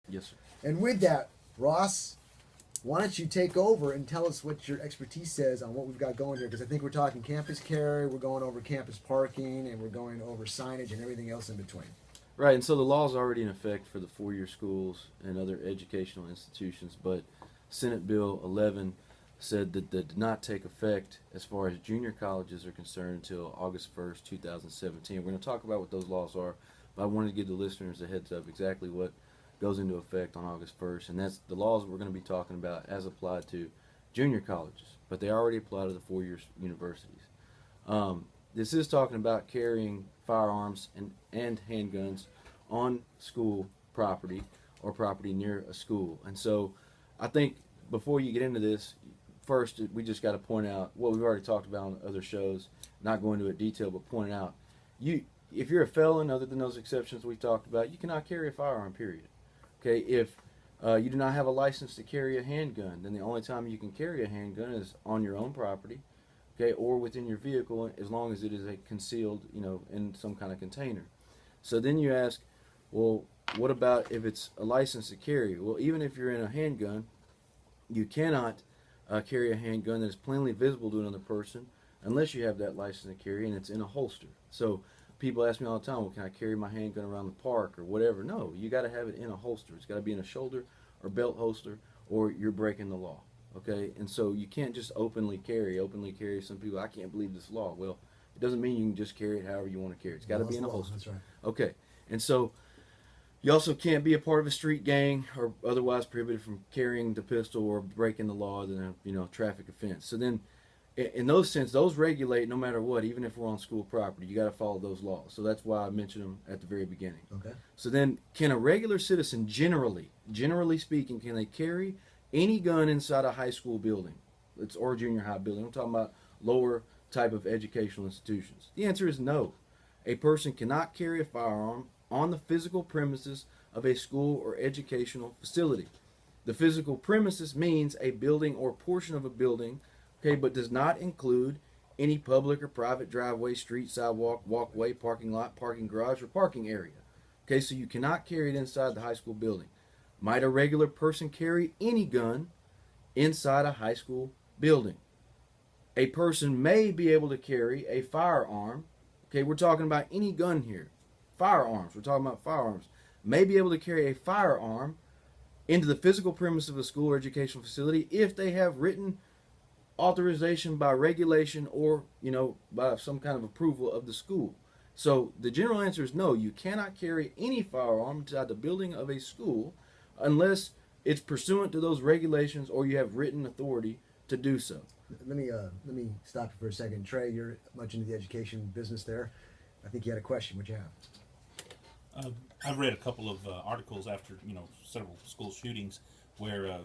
Yes, sir. And with that, Ross, why don't you take over and tell us what your expertise says on what we've got going here? Because I think we're talking campus carry, we're going over campus parking, and we're going over signage and everything else in between. Right, and so the law is already in effect for the four-year schools and other educational institutions, but Senate Bill 11 said that did not take effect as far as junior colleges are concerned until August 1st, 2017. We're going to talk about what those laws are, but I wanted to give the listeners a heads up exactly what goes into effect on August 1st, and that's the laws we're going to be talking about as applied to junior colleges, but they already apply to the four-year universities. This is talking about carrying firearms and handguns on school property or property near a school. And so I think before you get into this, first we just got to point out what we've already talked about on other shows, not go into it detail, but point out if you're a felon, other than those exceptions we talked about, you cannot carry a firearm, period. Okay, if you do not have a license to carry a handgun, then the only time you can carry a handgun is on your own property, okay, or within your vehicle, as long as it is a concealed, in some kind of container. So then you ask, well, what about if it's a license to carry? Well, even if you're in a handgun, you cannot carry a handgun that is plainly visible to another person unless you have that license to carry and it's in a holster. So people ask me all the time, well, can I carry my handgun around the park or whatever? No, you got to have it in a holster. It's got to be in a shoulder or belt holster, or you're breaking the law. Okay, and so you can't just openly carry. Some people, I can't believe this law. Well, it doesn't mean you can just carry it however you want to carry it. It's got to be in a holster. That's right. Okay, and so you also can't be a part of a street gang or otherwise prohibited from carrying the pistol or breaking the law than a traffic offense. So then, in those sense, those regulate no matter what. Even if we're on school property, you got to follow those laws. So that's why I mentioned them at the very beginning. Okay. So then, can a regular citizen, generally speaking, can they carry any gun inside a high school building, or a junior high building? I'm talking about lower type of educational institutions. The answer is no. A person cannot carry a firearm on the physical premises of a school or educational facility. The physical premises means a building or portion of a building, okay, but does not include any public or private driveway, street, sidewalk, walkway, parking lot, parking garage, or parking area. Okay, so you cannot carry it inside the high school building. Might a regular person carry any gun inside a high school building? A person may be able to carry a firearm. Okay, we're talking about any gun here. Firearms, we're talking about firearms. May be able to carry a firearm into the physical premise of a school or educational facility if they have written authorization by regulation or, by some kind of approval of the school. So the general answer is no, you cannot carry any firearm inside the building of a school unless it's pursuant to those regulations or you have written authority to do so. Let me stop you for a second. Trey, you're much into the education business there. I think you had a question. What you have? I've read a couple of articles after several school shootings where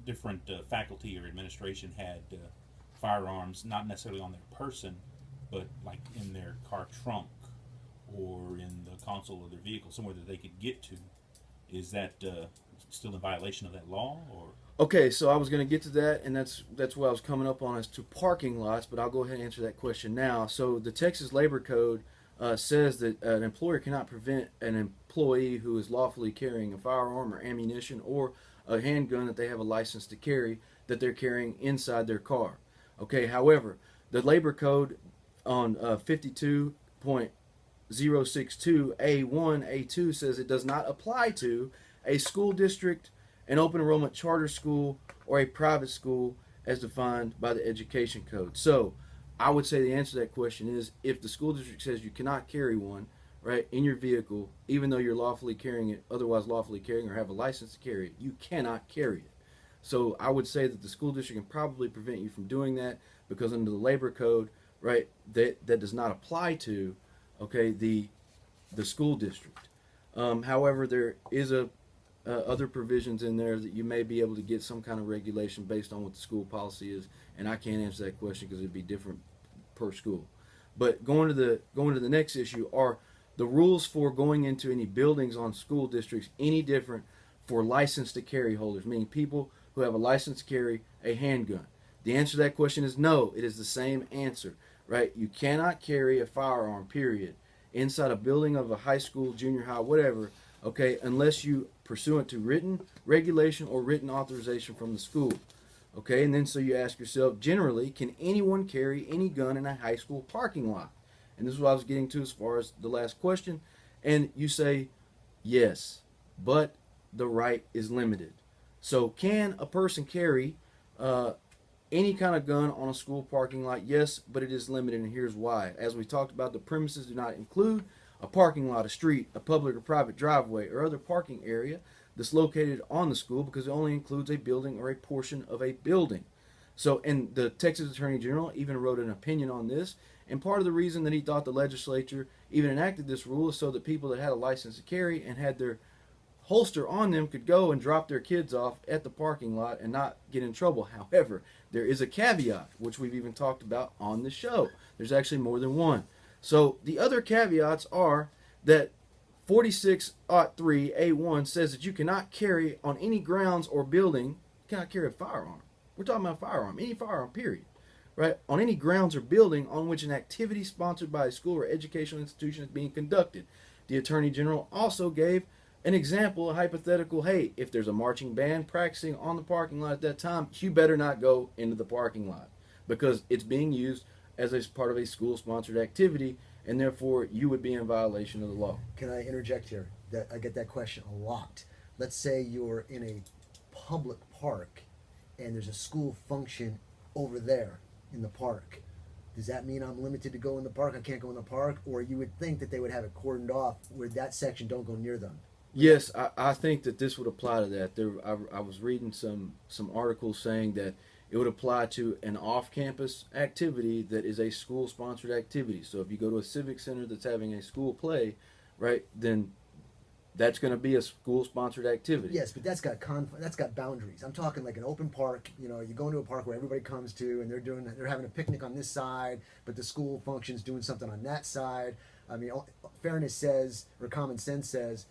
different faculty or administration had firearms not necessarily on their person, but like in their car trunk or in the console of their vehicle, somewhere that they could get to. Is that still in violation of that law, or? Okay, so I was going to get to that, and that's what I was coming up on as to parking lots, but I'll go ahead and answer that question now. So the Texas Labor Code says that an employer cannot prevent an employee who is lawfully carrying a firearm or ammunition or a handgun that they have a license to carry, that they're carrying inside their car. Okay, however, the Labor Code on 52.062A1A2 says it does not apply to a school district, an open enrollment charter school, or a private school as defined by the Education Code. So I would say the answer to that question is if the school district says you cannot carry one, right, in your vehicle, even though you're lawfully carrying it, otherwise lawfully carrying or have a license to carry it, you cannot carry it. So I would say that the school district can probably prevent you from doing that because under the Labor Code, right, that does not apply to, okay, the school district. However, there is other provisions in there that you may be able to get some kind of regulation based on what the school policy is, and I can't answer that question because it'd be different per school. But going to the next issue, are the rules for going into any buildings on school districts any different for license to carry holders, meaning people who have a license to carry a handgun? The answer to that question is no. It is the same answer, right? You cannot carry a firearm, period, inside a building of a high school, junior high, whatever, okay, unless you pursuant to written regulation or written authorization from the school. Okay, and then so you ask yourself, generally, can anyone carry any gun in a high school parking lot? And this is what I was getting to as far as the last question. And you say, yes, but the right is limited. So can a person carry any kind of gun on a school parking lot? Yes, but it is limited, and here's why. As we talked about, the premises do not include a parking lot, a street, a public or private driveway, or other parking area that's located on the school, because it only includes a building or a portion of a building. So, and the Texas Attorney General even wrote an opinion on this, and part of the reason that he thought the legislature even enacted this rule is so that people that had a license to carry and had their holster on them could go and drop their kids off at the parking lot and not get in trouble. However, there is a caveat, which we've even talked about on the show. There's actually more than one. So the other caveats are that 46.3A1 says that you cannot carry on any grounds or building, you cannot carry a firearm. We're talking about a firearm, any firearm, period. Right? On any grounds or building on which an activity sponsored by a school or educational institution is being conducted. The Attorney General also gave an example, a hypothetical, hey, if there's a marching band practicing on the parking lot at that time, you better not go into the parking lot because it's being used as a part of a school-sponsored activity, and therefore you would be in violation of the law. Can I interject here? That I get that question a lot. Let's say you're in a public park and there's a school function over there in the park. Does that mean I'm limited to go in the park? I can't go in the park? Or you would think that they would have it cordoned off where that section don't go near them? Yes, I think that this would apply to that. I was reading some articles saying that it would apply to an off-campus activity that is a school-sponsored activity. So if you go to a civic center that's having a school play, right, then that's going to be a school-sponsored activity. Yes, but that's got boundaries. I'm talking like an open park. You know, you go into a park where everybody comes to, and they're having a picnic on this side, but the school function's doing something on that side. I mean, fairness says, or common sense says,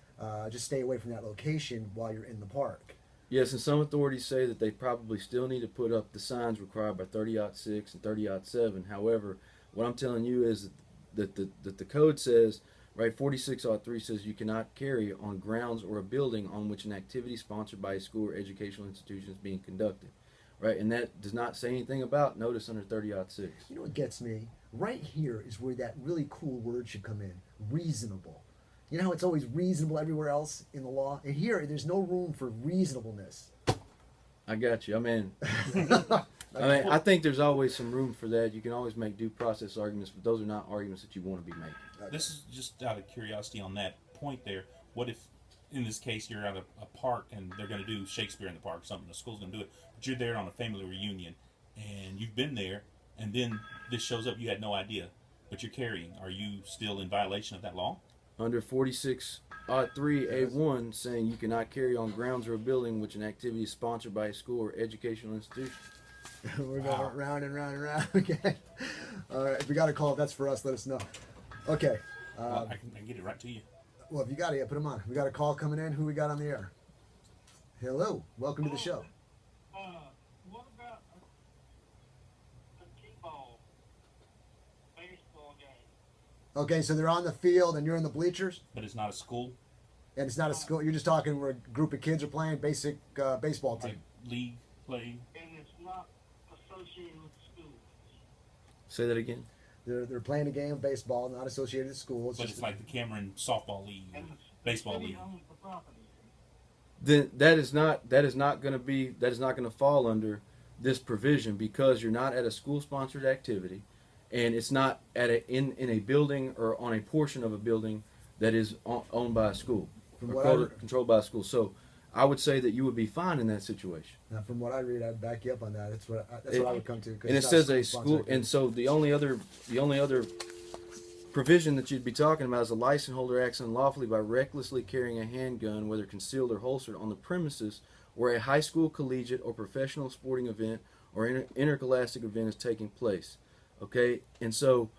just stay away from that location while you're in the park. Yes, and some authorities say that they probably still need to put up the signs required by 30.6 and 30.7. However, what I'm telling you is that the code says, right, 46.3 says you cannot carry on grounds or a building on which an activity sponsored by a school or educational institution is being conducted. Right, and that does not say anything about notice under 30.6. You know what gets me? Right here is where that really cool word should come in, reasonable. You know how it's always reasonable everywhere else in the law? And here, there's no room for reasonableness. I got you. I mean, I think there's always some room for that. You can always make due process arguments, but those are not arguments that you want to be making. This is just out of curiosity on that point there. What if, in this case, you're at a park and they're going to do Shakespeare in the park or something, the school's going to do it, but you're there on a family reunion and you've been there, and then this shows up, you had no idea, but you're carrying. Are you still in violation of that law? Under 46.3A1 saying you cannot carry on grounds or a building which an activity is sponsored by a school or educational institution. We're going round and round and round again. All right, if we got a call, if that's for us, let us know. Okay. I can get it right to you. Well, if you got it, yeah, put them on. We got a call coming in. Who we got on the air? Hello. Welcome to the show. What about a t-ball baseball game? Okay, so they're on the field and you're in the bleachers? But it's not a school? And it's not a school. You're just talking where a group of kids are playing basic baseball team. Like league play? And it's not associated with schools. Say that again. They're playing a game of baseball, not associated with school. But it's like the Cameron softball league, And the baseball city league. owns the property. Then that is not going to fall under this provision because you're not at a school sponsored activity, and it's not at in a building or on a portion of a building that is owned by a school or controlled by a school. So I would say that you would be fine in that situation. Now, from what I read, I'd back you up on that. That's what I would come to. And it says a school, and so the only other provision that you'd be talking about is a license holder acts unlawfully by recklessly carrying a handgun, whether concealed or holstered, on the premises where a high school, collegiate, or professional sporting event or interscholastic event is taking place. Okay, and so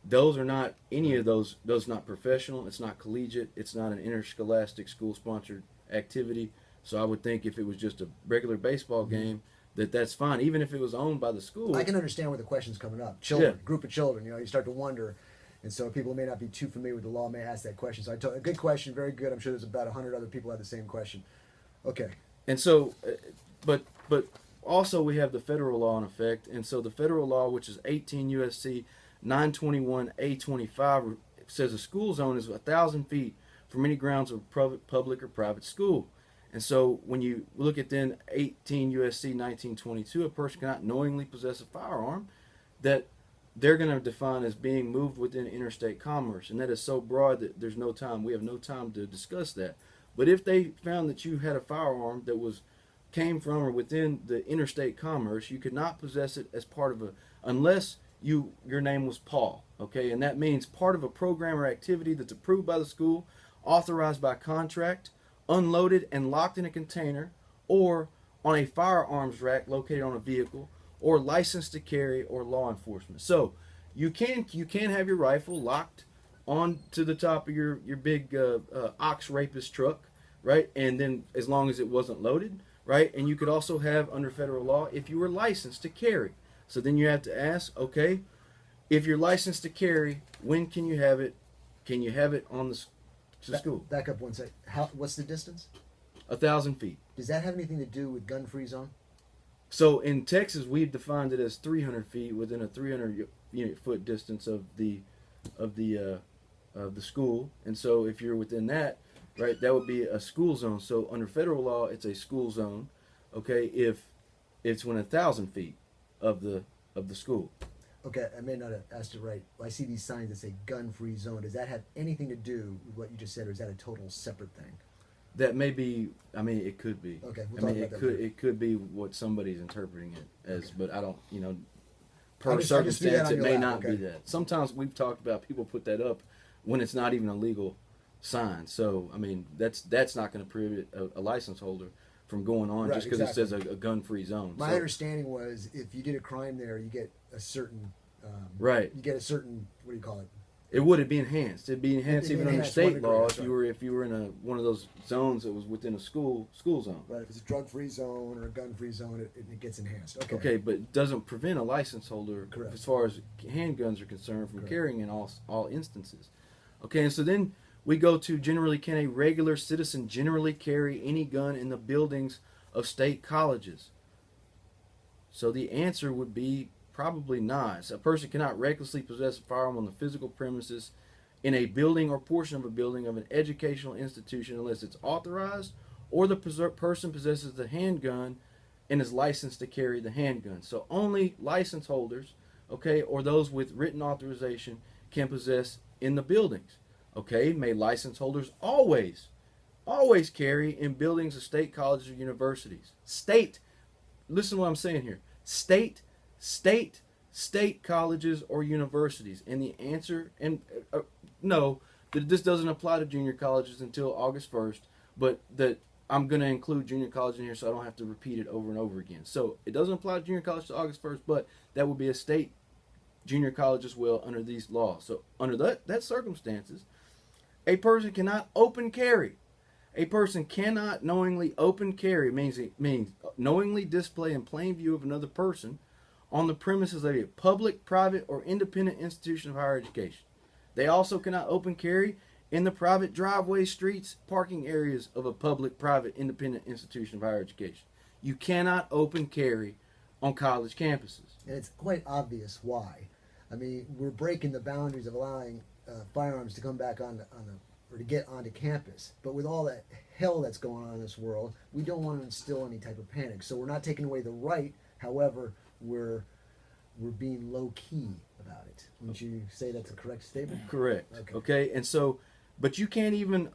those are not any of those. Those not professional. It's not collegiate. It's not an interscholastic school-sponsored activity. So I would think if it was just a regular baseball game, that's fine, even if it was owned by the school. I can understand where the question's coming up. Children, group of children. You know, you start to wonder. And so people who may not be too familiar with the law may ask that question. So a good question, very good. I'm sure there's about 100 other people who have the same question. Okay. And so, but also we have the federal law in effect, and so the federal law, which is 18 USC 921A25, says a school zone is 1,000 feet from any grounds of public or private school. And so when you look at then 18 USC 1922, a person cannot knowingly possess a firearm that they're going to define as being moved within interstate commerce. And that is so broad that there's no time. We have no time to discuss that. But if they found that you had a firearm that came from or within the interstate commerce, you could not possess it as part of unless your name was Paul, okay? And that means part of a program or activity that's approved by the school, authorized by contract, unloaded and locked in a container, or on a firearms rack located on a vehicle, or licensed to carry, or law enforcement. So you can have your rifle locked on to the top of your big ox rapist truck, right? And then as long as it wasn't loaded, right? And you could also have, under federal law, if you were licensed to carry. So then you have to ask, okay, if you're licensed to carry, when can you have it? Can you have it on the school? Back up one sec. What's the distance? 1,000 feet. Does that have anything to do with gun-free zone? So in Texas, we've defined it as 300 feet within a 300 foot distance of the school. And so if you're within that, right, that would be a school zone. So under federal law, it's a school zone. Okay, if it's within 1,000 feet of the school. Okay, I may not have asked it right. I see these signs that say gun-free zone. Does that have anything to do with what you just said, or is that a total separate thing? That may be. I mean, it could be. Okay, we'll I talk mean, about that could later. it could be what somebody's interpreting it as, Okay. but I don't. I Per just threw that circumstance, on it your may lap, not okay. be that. Sometimes we've talked about people put that up when it's not even a legal sign. So I mean, that's not going to prohibit a license holder from going on Right, just because exactly. it says a gun-free zone. My So- understanding was if you did a crime there, you get a certain. Right. You get a certain. What do you call it? It would be enhanced. It'd be enhanced It'd be even under enhanced to one state degree, law that's if you were in one of those zones that was within a school zone. Right. If it's a drug-free zone or a gun-free zone, it gets enhanced. Okay. Okay, but it doesn't prevent a license holder, Correct. as far as handguns are concerned, from Correct. carrying in all instances. Okay, and so then we go to generally, can a regular citizen generally carry any gun in the buildings of state colleges? So the answer would be probably not. So a person cannot recklessly possess a firearm on the physical premises in a building or portion of a building of an educational institution unless it's authorized or the person possesses the handgun and is licensed to carry the handgun. So only license holders, okay, or those with written authorization can possess in the buildings. Okay, may license holders always carry in buildings of state colleges or universities. Listen to what I'm saying here. State colleges or universities. And the answer, no, that this doesn't apply to junior colleges until August 1st, but that I'm going to include junior college in here so I don't have to repeat it over and over again. So it doesn't apply to junior college to August 1st, but that would be a state junior college as well under these laws. So under that circumstances, a person cannot open carry. A person cannot knowingly open carry means knowingly display in plain view of another person on the premises of a public, private, or independent institution of higher education. They also cannot open carry in the private driveways, streets, parking areas of a public, private, independent institution of higher education. You cannot open carry on college campuses. And it's quite obvious why. I mean, we're breaking the boundaries of allowing firearms to come back or to get onto campus. But with all that hell that's going on in this world, we don't want to instill any type of panic. So we're not taking away the right. However, we're being low key about it. Wouldn't you say that's a correct statement? Correct. Okay. Okay. And so, but you can't even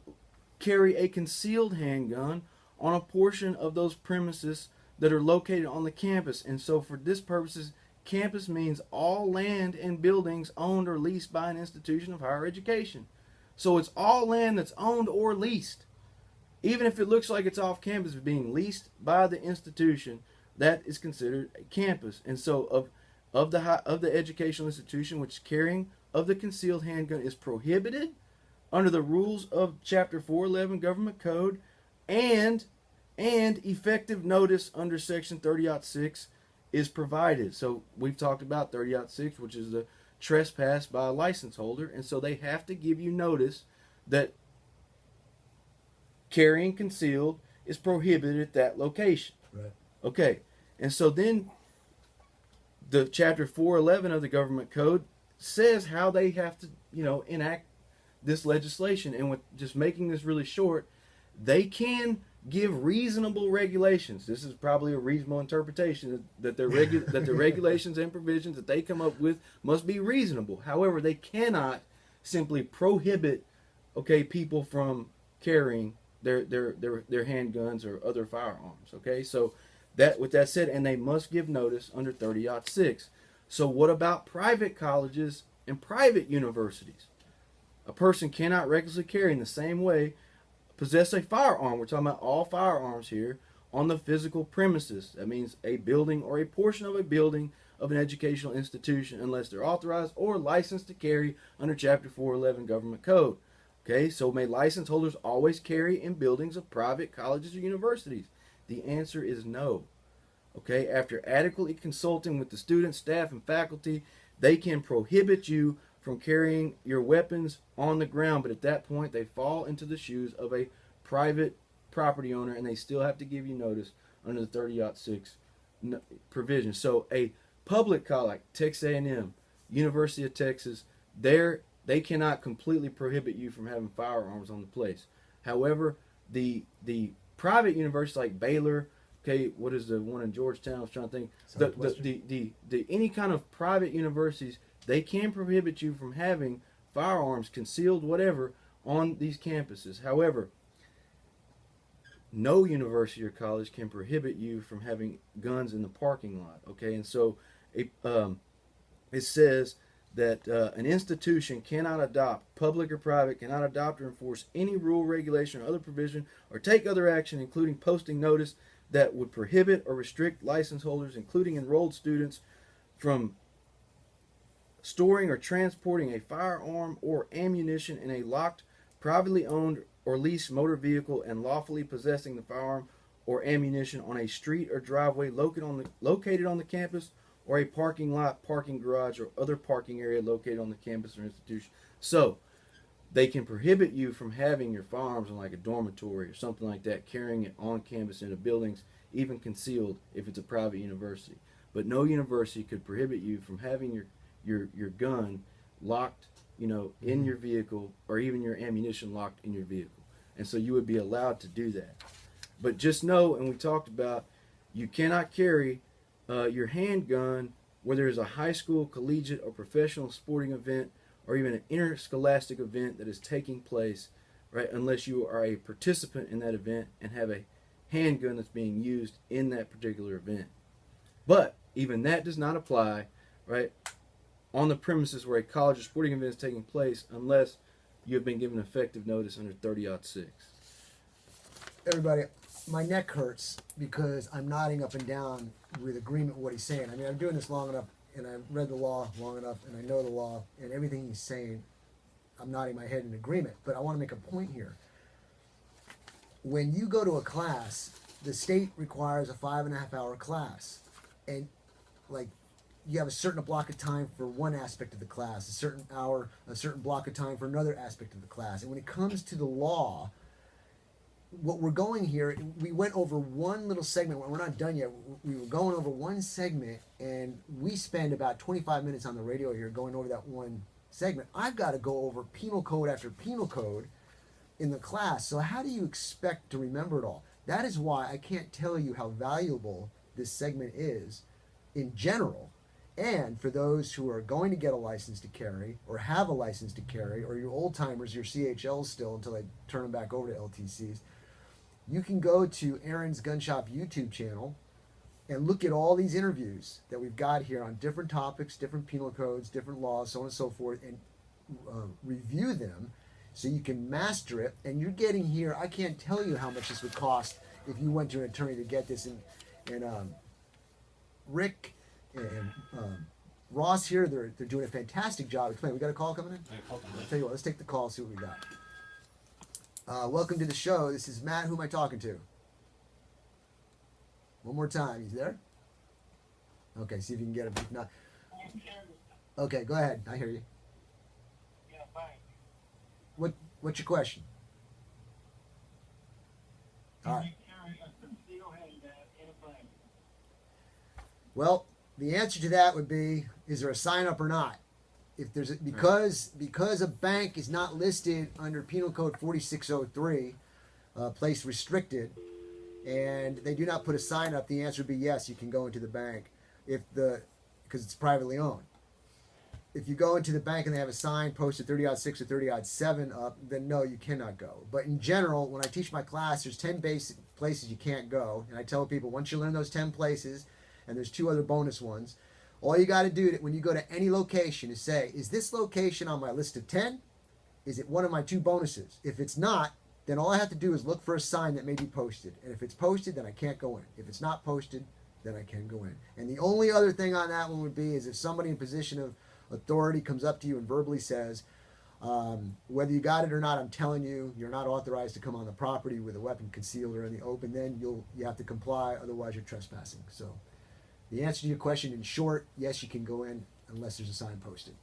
carry a concealed handgun on a portion of those premises that are located on the campus. And so for this purposes, campus means all land and buildings owned or leased by an institution of higher education. So it's all land that's owned or leased. Even if it looks like it's off campus, being leased by the institution, that is considered a campus. And so of the educational institution which carrying of the concealed handgun is prohibited under the rules of Chapter 411 Government Code, and effective notice under Section 30.6 is provided. So we've talked about 30.6, which is the trespassed by a license holder, and so they have to give you notice that carrying concealed is prohibited at that location. Right. Okay, and so then the chapter 411 of the government code says how they have to, enact this legislation. And with just making this really short, they can give reasonable regulations. This is probably a reasonable interpretation that the regulations and provisions that they come up with must be reasonable. However, they cannot simply prohibit, people from carrying their handguns or other firearms. Okay, so with that said, and they must give notice under 30-6. So what about private colleges and private universities? A person cannot recklessly carry in the same way possess a firearm. We're talking about all firearms here on the physical premises. That means a building or a portion of a building of an educational institution unless they're authorized or licensed to carry under Chapter 411 Government Code. Okay, so may license holders always carry in buildings of private colleges or universities? The answer is no. Okay, after adequately consulting with the students, staff, and faculty, they can prohibit you from carrying your weapons on the ground, but at that point they fall into the shoes of a private property owner, and they still have to give you notice under the 30-6 provision. So a public college like Texas A&M, University of Texas, they cannot completely prohibit you from having firearms on the place. However, the private universities like Baylor, what is the one in Georgetown? I was trying to think. The any kind of private universities, they can prohibit you from having firearms, concealed, whatever, on these campuses. However, no university or college can prohibit you from having guns in the parking lot. Okay, and so it says that an institution cannot adopt, public or private, cannot adopt or enforce any rule, regulation, or other provision, or take other action, including posting notice that would prohibit or restrict license holders, including enrolled students, from storing or transporting a firearm or ammunition in a locked, privately owned or leased motor vehicle, and lawfully possessing the firearm or ammunition on a street or driveway located on the campus, or a parking lot, parking garage, or other parking area located on the campus or institution. So they can prohibit you from having your firearms in like a dormitory or something like that, carrying it on campus into buildings, even concealed if it's a private university. But no university could prohibit you from having your gun locked, in your vehicle, or even your ammunition locked in your vehicle. And so you would be allowed to do that. But just know, and we talked about, you cannot carry your handgun where there is a high school, collegiate, or professional sporting event, or even an interscholastic event that is taking place, right? Unless you are a participant in that event and have a handgun that's being used in that particular event. But even that does not apply, right, on the premises where a college or sporting event is taking place, unless you have been given effective notice under 30-6. Everybody, my neck hurts because I'm nodding up and down with agreement with what he's saying. I mean, I'm doing this long enough, and I've read the law long enough, and I know the law, and everything he's saying, I'm nodding my head in agreement. But I want to make a point here. When you go to a class, the state requires a 5.5-hour class, and like you have a certain block of time for one aspect of the class, a certain hour, a certain block of time for another aspect of the class. And when it comes to the law, what we're going here, we went over one little segment. We're not done yet. We were going over one segment, and we spend about 25 minutes on the radio here going over that one segment. I've got to go over penal code after penal code in the class. So how do you expect to remember it all? That is why I can't tell you how valuable this segment is in general. And for those who are going to get a license to carry, or have a license to carry, or your old timers, your CHLs still until they turn them back over to LTCs, you can go to Aaron's Gun Shop YouTube channel and look at all these interviews that we've got here on different topics, different penal codes, different laws, so on and so forth, and review them so you can master it. And you're getting here, I can't tell you how much this would cost if you went to an attorney to get this. And Rick and Ross here, they're doing a fantastic job explaining. We got a call coming in? I'll tell you what, let's take the call, see what we got. Welcome to the show. This is Matt. Who am I talking to? One more time. He's there? Okay, see if you can get him. If not, Okay, go ahead. I hear you. Yeah, bank. What's your question? All Can right. you carry a concealed handgun in a bank? Well, the answer to that would be: is there a sign up or not? If there's because a bank is not listed under Penal Code 4603, place restricted, and they do not put a sign up, the answer would be yes, you can go into the bank because it's privately owned. If you go into the bank and they have a sign posted 30-6 or 30-7 up, then no, you cannot go. But in general, when I teach my class, there's 10 basic places you can't go, and I tell people once you learn those 10 places, and there's 2 other bonus ones, all you got to do when you go to any location is say, is this location on my list of 10? Is it one of my 2 bonuses? If it's not, then all I have to do is look for a sign that may be posted. And if it's posted, then I can't go in. If it's not posted, then I can go in. And the only other thing on that one would be is if somebody in position of authority comes up to you and verbally says, whether you got it or not, I'm telling you, you're not authorized to come on the property with a weapon concealed or in the open, then you have to comply, otherwise you're trespassing. So the answer to your question in short, yes, you can go in unless there's a sign posted.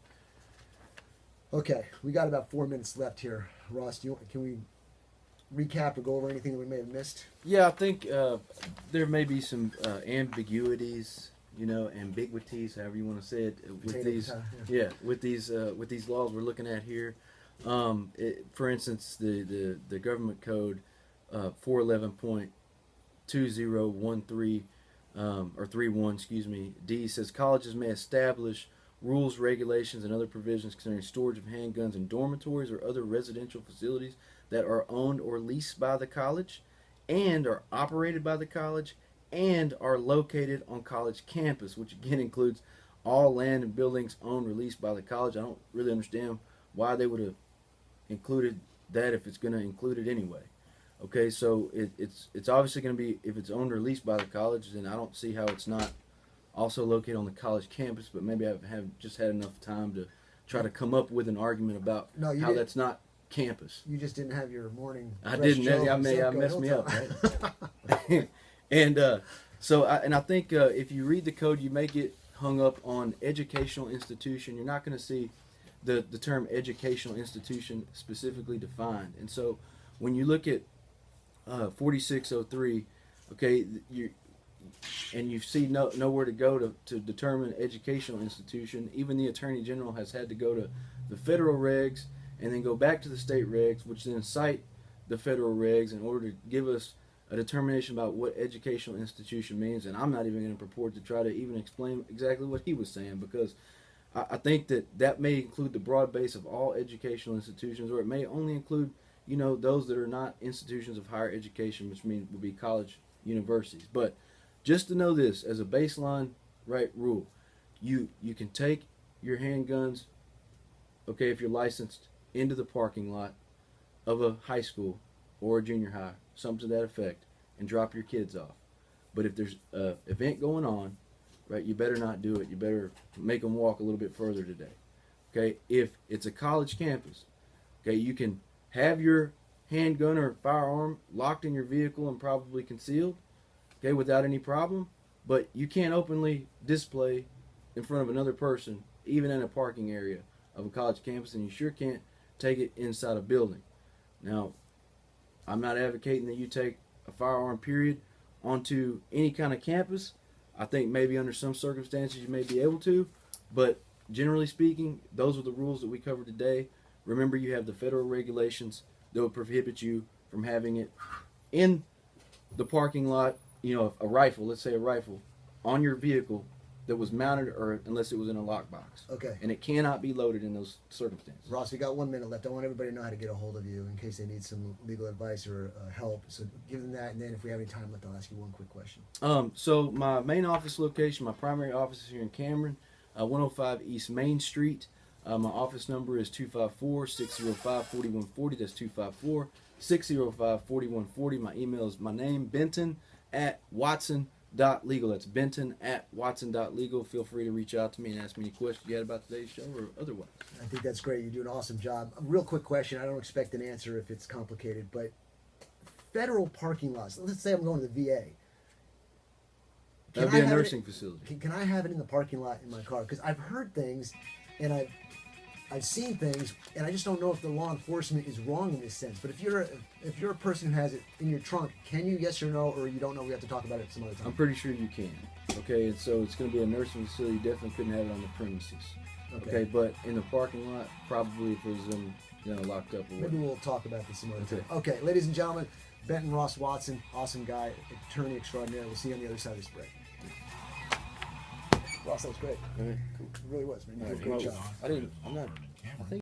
Okay, we got about 4 minutes left here. Ross, can we recap or go over anything that we may have missed? Yeah, I think there may be some ambiguities, ambiguities, however you want to say it, with these. With these laws we're looking at here. For instance, the government code 411.2013 or 31, D says colleges may establish rules, regulations, and other provisions concerning storage of handguns in dormitories or other residential facilities that are owned or leased by the college and are operated by the college and are located on college campus, which again includes all land and buildings owned or leased by the college. I don't really understand why they would have included that if it's going to include it anyway. Okay, so it's obviously going to be, if it's owned or leased by the college, then I don't see how it's not also located on the college campus, but maybe I have just had enough time to try to come up with an argument about how that's not campus. You just didn't have your morning. I didn't. I messed me up, right? And I think if you read the code, you may get hung up on educational institution. You're not going to see the term educational institution specifically defined. And so when you look at 4603, okay, you see nowhere to go to determine educational institution. Even the Attorney General has had to go to the federal regs and then go back to the state regs, which then cite the federal regs in order to give us a determination about what educational institution means. And I'm not even going to purport to try to even explain exactly what he was saying, because I think that may include the broad base of all educational institutions, or it may only include those that are not institutions of higher education, which would be college, universities. But just to know this as a baseline rule, you can take your handguns, okay, if you're licensed, into the parking lot of a high school or a junior high, something to that effect, and drop your kids off. But if there's an event going on, you better not do it. You better make them walk a little bit further today. Okay, if it's a college campus, okay, you can have your handgun or firearm locked in your vehicle and probably concealed, okay, without any problem, but you can't openly display in front of another person, even in a parking area of a college campus, and you sure can't take it inside a building. Now, I'm not advocating that you take a firearm, period, onto any kind of campus. I think maybe under some circumstances you may be able to, but generally speaking, those are the rules that we covered today. Remember, you have the federal regulations that will prohibit you from having it in the parking lot, a rifle, let's say a rifle, on your vehicle that was mounted, or unless it was in a lockbox. Okay. And it cannot be loaded in those circumstances. Ross, we got 1 minute left. I want everybody to know how to get a hold of you in case they need some legal advice or help. So give them that, and then if we have any time left, I'll ask you one quick question. So my main office location, my primary office is here in Cameron, 105 East Main Street. My office number is 254-605-4140. That's 254-605-4140. My email is my name, Benton@Watson.legal. That's Benton@Watson.legal. Feel free to reach out to me and ask me any questions you had about today's show or otherwise. I think that's great. You do an awesome job. A real quick question. I don't expect an answer if it's complicated, but federal parking lots. Let's say I'm going to the VA. That would be a nursing facility. Can I have it in the parking lot in my car? Because I've heard things and I've seen things, and I just don't know if the law enforcement is wrong in this sense. But if you're a person who has it in your trunk, can you, yes or no, or you don't know? We have to talk about it some other time. I'm pretty sure you can. Okay, and so it's going to be a nursing facility. You definitely couldn't have it on the premises. Okay, but in the parking lot, probably if it was locked up or Maybe whatever. we'll talk about this some other Okay. time. Okay, ladies and gentlemen, Benton Ross Watson, awesome guy, attorney extraordinaire. We'll see you on the other side of this break. Ross, that was great. Okay, cool. It really was, man. You did a Well, great job. I'm not. I think.